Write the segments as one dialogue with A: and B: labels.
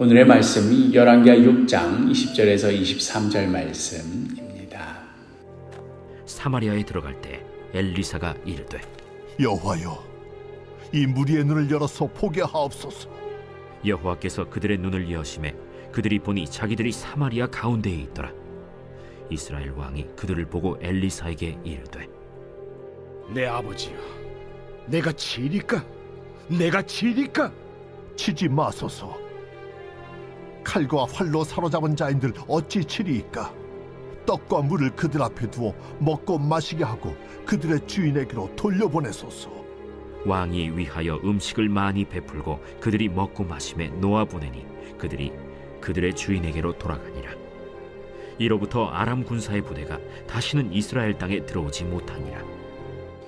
A: 오늘의 말씀이 열왕기하 6장 20절에서 23절 말씀입니다.
B: 사마리아에 들어갈 때 엘리사가 이르되
C: 여호와여, 이 무리의 눈을 열어서 보게 하옵소서.
B: 여호와께서 그들의 눈을 여심해 그들이 보니 자기들이 사마리아 가운데에 있더라. 이스라엘 왕이 그들을 보고 엘리사에게 이르되
D: 내 아버지여, 내가 치리까? 내가 치리까?
C: 치지 마소서. 칼과 활로 사로잡은 자인들 어찌 치리이까? 떡과 물을 그들 앞에 두어 먹고 마시게 하고 그들의 주인에게로 돌려보내소서.
B: 왕이 위하여 음식을 많이 베풀고 그들이 먹고 마심에 놓아보내니 그들이 그들의 주인에게로 돌아가니라. 이로부터 아람 군사의 부대가 다시는 이스라엘 땅에 들어오지 못하니라.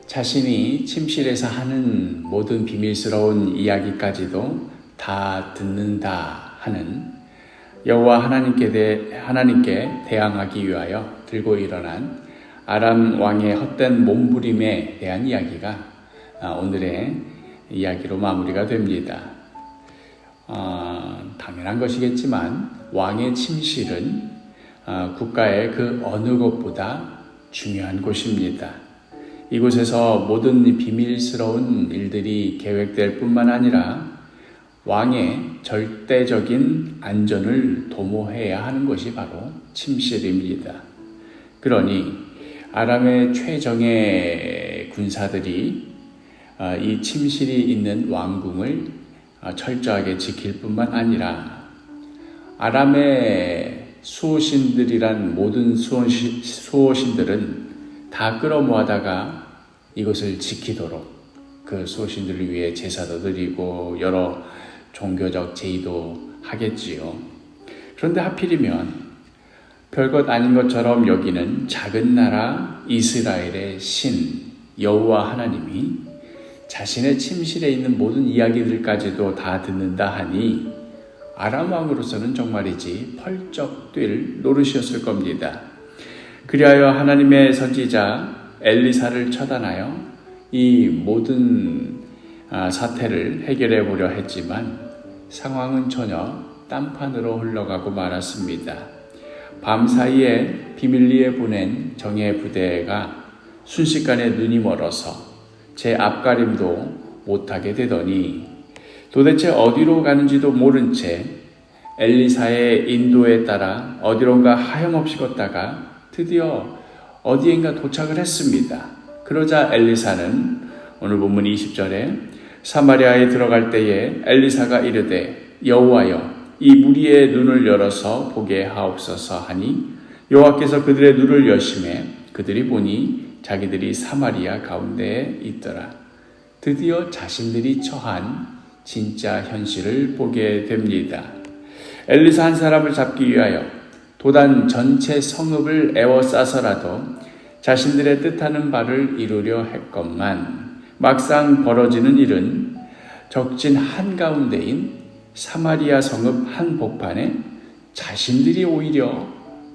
A: 자신이 침실에서 하는 모든 비밀스러운 이야기까지도 다 듣는다 하는 여호와 하나님께 대항하기 위하여 들고 일어난 아람 왕의 헛된 몸부림에 대한 이야기가 오늘의 이야기로 마무리가 됩니다. 당연한 것이겠지만 왕의 침실은 국가의 그 어느 곳보다 중요한 곳입니다. 이곳에서 모든 비밀스러운 일들이 계획될 뿐만 아니라 왕의 절대적인 안전을 도모해야 하는 것이 바로 침실입니다. 그러니 아람의 최정예 군사들이 이 침실이 있는 왕궁을 철저하게 지킬 뿐만 아니라 아람의 수호신들이란 모든 수호신들은 다 끌어모아다가 이것을 지키도록 그 수호신들을 위해 제사도 드리고 여러 종교적 제의도 하겠지요. 그런데 하필이면 별것 아닌 것처럼 여기는 작은 나라 이스라엘의 신 여호와 하나님이 자신의 침실에 있는 모든 이야기들까지도 다 듣는다 하니 아람 왕으로서는 정말이지 펄쩍 뛸 노릇이었을 겁니다. 그리하여 하나님의 선지자 엘리사를 처단하여 이 모든 사태를 해결해 보려 했지만 상황은 전혀 딴판으로 흘러가고 말았습니다. 밤사이에 비밀리에 보낸 정예 부대가 순식간에 눈이 멀어서 제 앞가림도 못하게 되더니 도대체 어디로 가는지도 모른 채 엘리사의 인도에 따라 어디론가 하염없이 걷다가 드디어 어디엔가 도착을 했습니다. 그러자 엘리사는 오늘 본문 20절에 사마리아에 들어갈 때에 엘리사가 이르되 여호와여, 이 무리의 눈을 열어서 보게 하옵소서 하니 여호와께서 그들의 눈을 여심해 그들이 보니 자기들이 사마리아 가운데에 있더라. 드디어 자신들이 처한 진짜 현실을 보게 됩니다. 엘리사 한 사람을 잡기 위하여 도단 전체 성읍을 에워싸서라도 자신들의 뜻하는 바를 이루려 했건만 막상 벌어지는 일은 적진 한가운데인 사마리아 성읍 한복판에 자신들이 오히려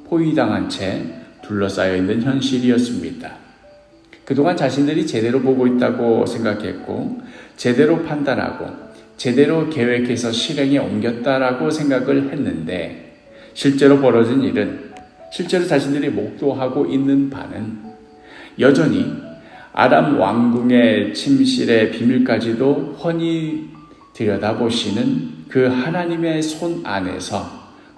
A: 포위당한 채 둘러싸여 있는 현실이었습니다. 그동안 자신들이 제대로 보고 있다고 생각했고 제대로 판단하고 제대로 계획해서 실행에 옮겼다라고 생각을 했는데 실제로 벌어진 일은 실제로 자신들이 목도하고 있는 바는 여전히 아람 왕궁의 침실의 비밀까지도 훤히 들여다보시는 그 하나님의 손 안에서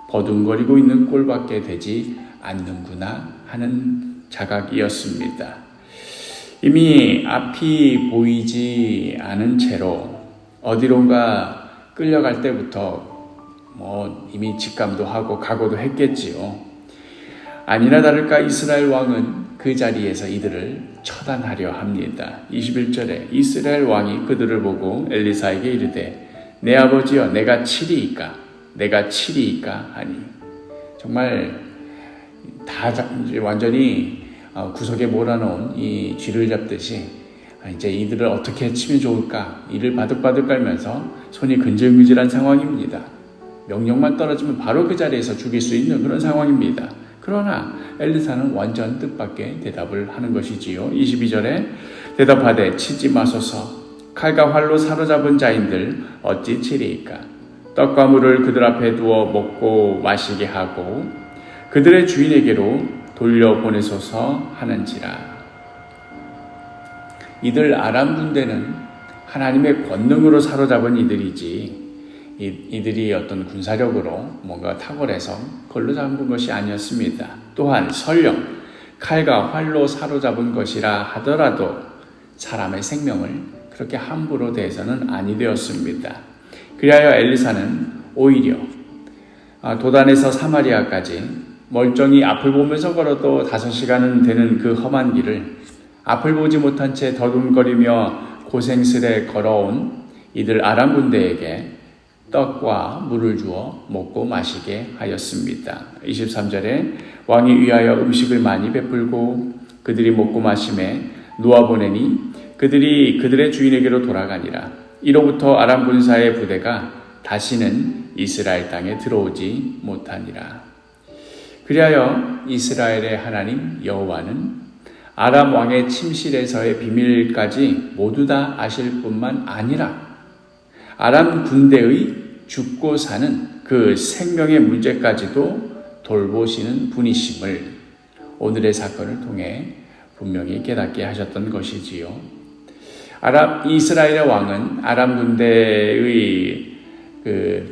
A: 버둥거리고 있는 꼴밖에 되지 않는구나 하는 자각이었습니다. 이미 앞이 보이지 않은 채로 어디론가 끌려갈 때부터 이미 직감도 하고 각오도 했겠지요. 아니나 다를까 이스라엘 왕은 그 자리에서 이들을 처단하려 합니다. 21절에 이스라엘 왕이 그들을 보고 엘리사에게 이르되 내 아버지여, 내가 치리이까? 내가 치리이까? 하니 정말 다 완전히 구석에 몰아놓은 이 쥐를 잡듯이 이제 이들을 어떻게 치면 좋을까? 이를 바득바득 깔면서 손이 근질근질한 상황입니다. 명령만 떨어지면 바로 그 자리에서 죽일 수 있는 그런 상황입니다. 그러나 엘리사는 완전 뜻밖의 대답을 하는 것이지요. 22절에 대답하되 치지 마소서. 칼과 활로 사로잡은 자인들 어찌 치리이까? 떡과 물을 그들 앞에 두어 먹고 마시게 하고 그들의 주인에게로 돌려보내소서 하는지라. 이들 아람 군대는 하나님의 권능으로 사로잡은 이들이지 이들이 어떤 군사력으로 뭔가 탁월해서 그걸로 잡은 것이 아니었습니다. 또한 설령 칼과 활로 사로잡은 것이라 하더라도 사람의 생명을 그렇게 함부로 대해서는 아니 되었습니다. 그리하여 엘리사는 오히려 도단에서 사마리아까지 멀쩡히 앞을 보면서 걸어도 5시간은 되는 그 험한 길을 앞을 보지 못한 채 더듬거리며 고생스레 걸어온 이들 아람 군대에게 떡과 물을 주어 먹고 마시게 하였습니다. 23절에 왕이 위하여 음식을 많이 베풀고 그들이 먹고 마심에 놓아보내니 그들이 그들의 주인에게로 돌아가니라. 이로부터 아람 군사의 부대가 다시는 이스라엘 땅에 들어오지 못하니라. 그리하여 이스라엘의 하나님 여호와는 아람 왕의 침실에서의 비밀까지 모두 다 아실 뿐만 아니라 아람 군대의 죽고 사는 그 생명의 문제까지도 돌보시는 분이심을 오늘의 사건을 통해 분명히 깨닫게 하셨던 것이지요. 이스라엘의 왕은 아람 군대의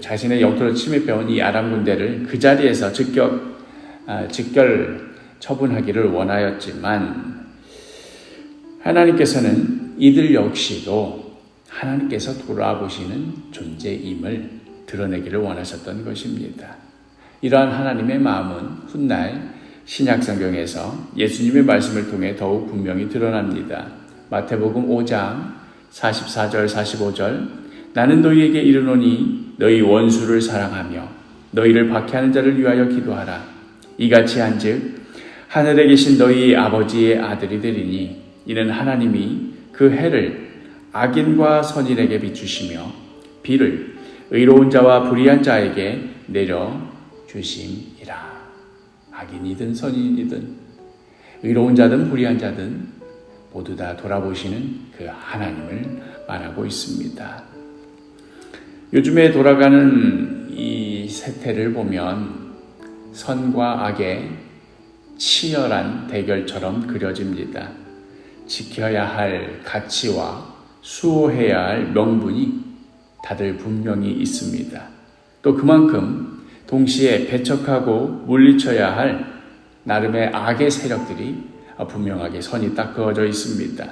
A: 자신의 영토를 침입해온 이 아람 군대를 그 자리에서 직결 처분하기를 원하였지만 하나님께서는 이들 역시도 하나님께서 돌아보시는 존재임을 드러내기를 원하셨던 것입니다. 이러한 하나님의 마음은 훗날 신약성경에서 예수님의 말씀을 통해 더욱 분명히 드러납니다. 마태복음 5장 44절 45절 나는 너희에게 이르노니 너희 원수를 사랑하며 너희를 박해하는 자를 위하여 기도하라. 이같이 한즉 하늘에 계신 너희 아버지의 아들이 되리니 이는 하나님이 그 해를 악인과 선인에게 비추시며 비를 의로운 자와 불의한 자에게 내려 주심이라. 악인이든 선인이든 의로운 자든 불의한 자든 모두 다 돌아보시는 그 하나님을 말하고 있습니다. 요즘에 돌아가는 이 세태를 보면 선과 악의 치열한 대결처럼 그려집니다. 지켜야 할 가치와 수호해야 할 명분이 다들 분명히 있습니다. 또 그만큼 동시에 배척하고 물리쳐야 할 나름의 악의 세력들이 분명하게 선이 딱 그어져 있습니다.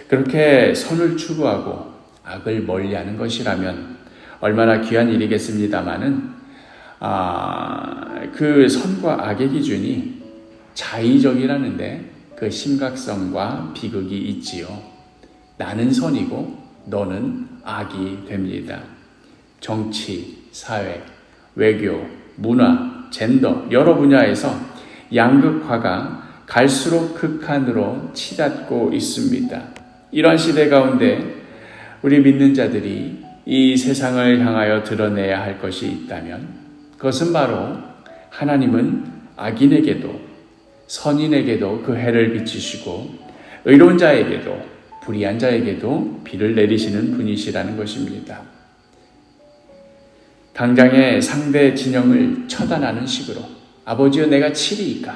A: 그렇게 선을 추구하고 악을 멀리하는 것이라면 얼마나 귀한 일이겠습니다마는 그 선과 악의 기준이 자의적이라는데 그 심각성과 비극이 있지요. 나는 선이고 너는 악이 됩니다. 정치, 사회, 외교, 문화, 젠더 여러 분야에서 양극화가 갈수록 극한으로 치닫고 있습니다. 이러한 시대 가운데 우리 믿는 자들이 이 세상을 향하여 드러내야 할 것이 있다면 그것은 바로 하나님은 악인에게도 선인에게도 그 해를 비치시고 의로운 자에게도 불의한 자에게도 비를 내리시는 분이시라는 것입니다. 당장의 상대 진영을 처단하는 식으로 아버지여 내가 치리이까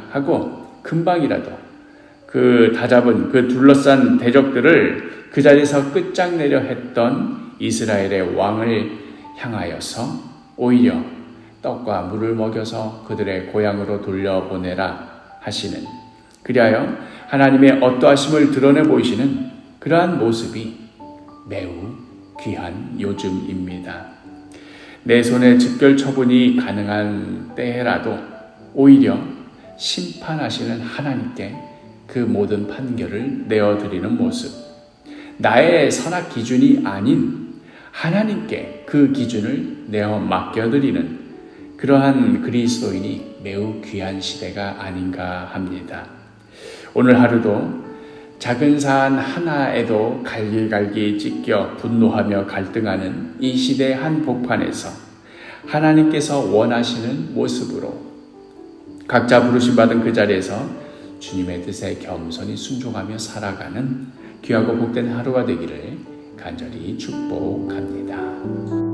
A: 하고 금방이라도 그 다잡은 그 둘러싼 대적들을 그 자리에서 끝장내려 했던 이스라엘의 왕을 향하여서 오히려 떡과 물을 먹여서 그들의 고향으로 돌려보내라 하시는, 그리하여 하나님의 어떠하심을 드러내 보이시는 그러한 모습이 매우 귀한 요즘입니다. 내 손에 즉결 처분이 가능한 때라도 오히려 심판하시는 하나님께 그 모든 판결을 내어드리는 모습, 나의 선악 기준이 아닌 하나님께 그 기준을 내어 맡겨드리는 그러한 그리스도인이 매우 귀한 시대가 아닌가 합니다. 오늘 하루도 작은 산 하나에도 갈기갈기 찢겨 분노하며 갈등하는 이 시대의 한 복판에서 하나님께서 원하시는 모습으로 각자 부르심받은 그 자리에서 주님의 뜻에 겸손히 순종하며 살아가는 귀하고 복된 하루가 되기를 간절히 축복합니다.